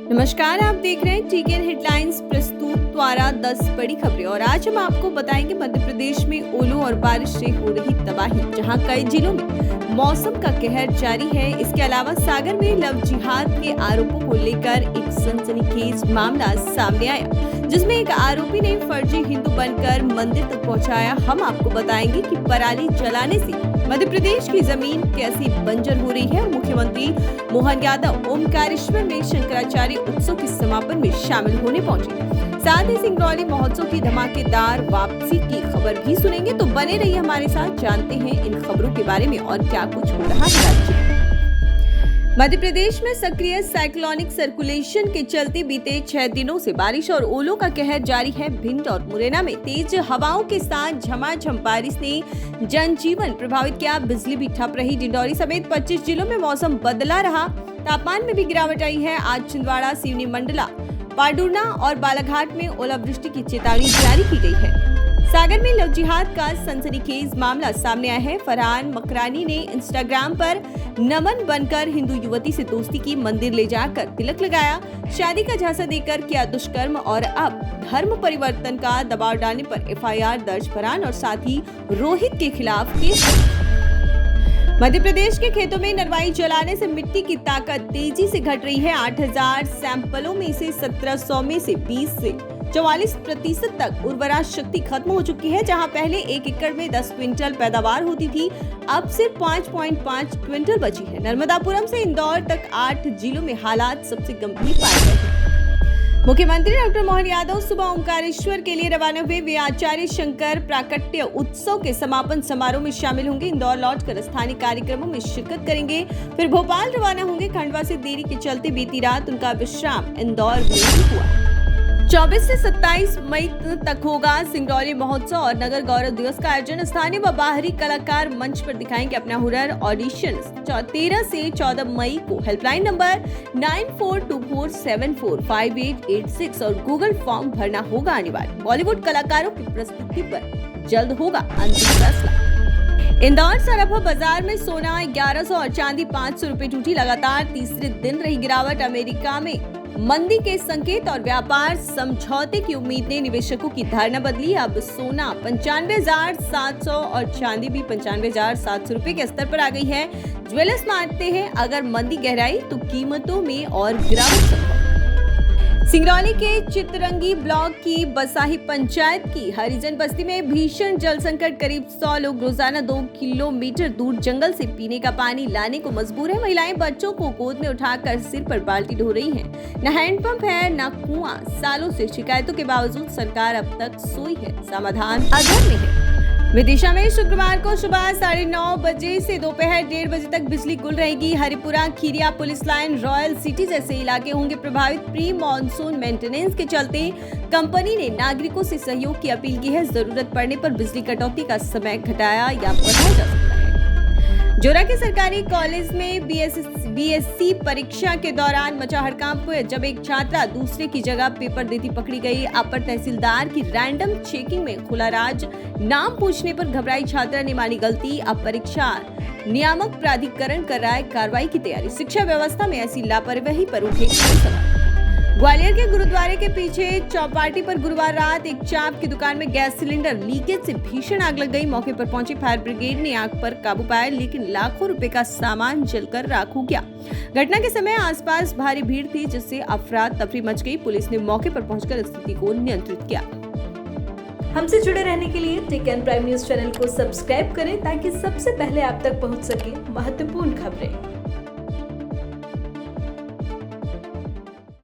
नमस्कार, आप देख रहे हैं टीकेएन हेडलाइंस प्रस्तुत द्वारा 10 बड़ी खबरें। और आज हम आपको बताएंगे मध्य प्रदेश में ओलों और बारिश से हो रही तबाही, जहां कई जिलों में मौसम का कहर जारी है। इसके अलावा सागर में लव जिहाद के आरोपों को लेकर एक सनसनीखेज मामला सामने आया, जिसमें एक आरोपी ने फर्जी हिंदू बनकर मंदिर तक पहुंचाया। हम आपको बताएंगे कि पराली जलाने से मध्य प्रदेश की जमीन कैसी बंजर हो रही है। और मुख्यमंत्री मोहन यादव ओमकारेश्वर में शंकराचार्य उत्सव के समापन में शामिल होने पहुंचे। साथ ही सिंगरौली महोत्सव की धमाकेदार वापसी की खबर भी सुनेंगे। तो बने रहिए हमारे साथ, जानते हैं इन खबरों के बारे में और क्या कुछ हो रहा है राज्य में। मध्य प्रदेश में सक्रिय साइक्लोनिक सर्कुलेशन के चलते बीते 6 दिनों से बारिश और ओलों का कहर जारी है। भिंड और मुरैना में तेज हवाओं के साथ झमाझम बारिश ने जनजीवन प्रभावित किया। बिजली भी ठप रही। डिंडौरी समेत 25 जिलों में मौसम बदला रहा। तापमान में भी गिरावट आई है। आज छिंदवाड़ा, सिवनी, मंडला, पाडुरना और बालाघाट में ओलावृष्टि की चेतावनी जारी की गई है। सागर में लव जिहाद का सनसनीखेज मामला सामने आया है। फरहान मकरानी ने इंस्टाग्राम पर नमन बनकर हिंदू युवती से दोस्ती की, मंदिर ले जाकर तिलक लगाया, शादी का झांसा देकर किया दुष्कर्म और अब धर्म परिवर्तन का दबाव डालने पर एफआईआर दर्ज। फरहान और साथी रोहित के खिलाफ केस। मध्य प्रदेश के खेतों में नरवाई जलाने से मिट्टी की ताकत तेजी से घट रही है। 8000 सैंपलों में से 1700 में से 20 से 44% तक उर्वरा शक्ति खत्म हो चुकी है। जहां पहले 1 एकड़ में 10 क्विंटल पैदावार होती थी, अब सिर्फ 5.5 क्विंटल बची है। नर्मदापुरम से इंदौर तक 8 जिलों में हालात सबसे गंभीर पाए गए हैं। मुख्यमंत्री डॉक्टर मोहन यादव सुबह ओमकारेश्वर के लिए रवाना हुए। वे आचार्य शंकर प्राकट्य उत्सव के समापन समारोह में शामिल होंगे। इंदौर लौटकर स्थानीय कार्यक्रमों में शिरकत करेंगे, फिर भोपाल रवाना होंगे। खंडवा से देरी के चलते बीती रात उनका विश्राम इंदौर में ही हुआ। 24 से 27 मई तक होगा सिंगरौली महोत्सव और नगर गौरव दिवस का आयोजन। स्थानीय व बाहरी कलाकार मंच पर दिखाएंगे अपना हुनर। ऑडिशन 13 से 14 मई को हेल्पलाइन नंबर 9424745886 और गूगल फॉर्म भरना होगा अनिवार्य। बॉलीवुड कलाकारों की प्रस्तुति पर जल्द होगा अंतिम फैसला। इंदौर सराफा बाजार में सोना 1100 और चांदी 500 रुपए टूटी। लगातार तीसरे दिन रही गिरावट। अमेरिका में मंदी के संकेत और व्यापार समझौते की उम्मीद ने निवेशकों की धारणा बदली। अब सोना 95,700 और चांदी भी 95,700 रुपए के स्तर पर आ गई है। ज्वेलर्स मानते हैं अगर मंदी गहराई तो कीमतों में और गिरावट संभव। सिंगरौली के चितरंगी ब्लॉक की बसाही पंचायत की हरिजन बस्ती में भीषण जल संकट। करीब 100 लोग रोजाना 2 किलोमीटर दूर जंगल से पीने का पानी लाने को मजबूर है। महिलाएं बच्चों को गोद में उठाकर सिर पर बाल्टी ढो रही हैं। न हैंडपंप है न कुआं। सालों से शिकायतों के बावजूद सरकार अब तक सोई है, समाधान अधर में है। विदिशा में शुक्रवार को सुबह 9:30 बजे से दोपहर 1:30 बजे तक बिजली गुल रहेगी। Haripura, Khiriya, police line, royal city जैसे इलाके होंगे प्रभावित। प्री मानसून मेंटेनेंस के चलते कंपनी ने नागरिकों से सहयोग की अपील की है। जरूरत पड़ने पर बिजली कटौती का समय घटाया या बढ़ाया जा सकता है। जोरा के सरकारी कॉलेज में बीएससी परीक्षा के दौरान मचा हड़कंप, जब एक छात्रा दूसरे की जगह पेपर देती पकड़ी गई। अपर तहसीलदार की रैंडम चेकिंग में खुला राज। नाम पूछने पर घबराई छात्रा ने मानी गलती। अब परीक्षा नियामक प्राधिकरण कर रहा है कार्रवाई की तैयारी। शिक्षा व्यवस्था में ऐसी लापरवाही पर उठे सवाल। ग्वालियर के गुरुद्वारे के पीछे चौपाटी पर गुरुवार रात एक चाप की दुकान में गैस सिलेंडर लीकेज से भीषण आग लग गई। मौके पर पहुंची फायर ब्रिगेड ने आग पर काबू पाया, लेकिन लाखों रुपए का सामान जलकर राख हो गया। घटना के समय आसपास भारी भीड़ थी, जिससे अफरा तफरी मच गई। पुलिस ने मौके पर पहुंचकर स्थिति को नियंत्रित किया। हमसे जुड़े रहने के लिए टीकेएन प्राइम न्यूज चैनल को सब्सक्राइब करें, ताकि सबसे पहले आप तक पहुंच सके महत्वपूर्ण खबरें।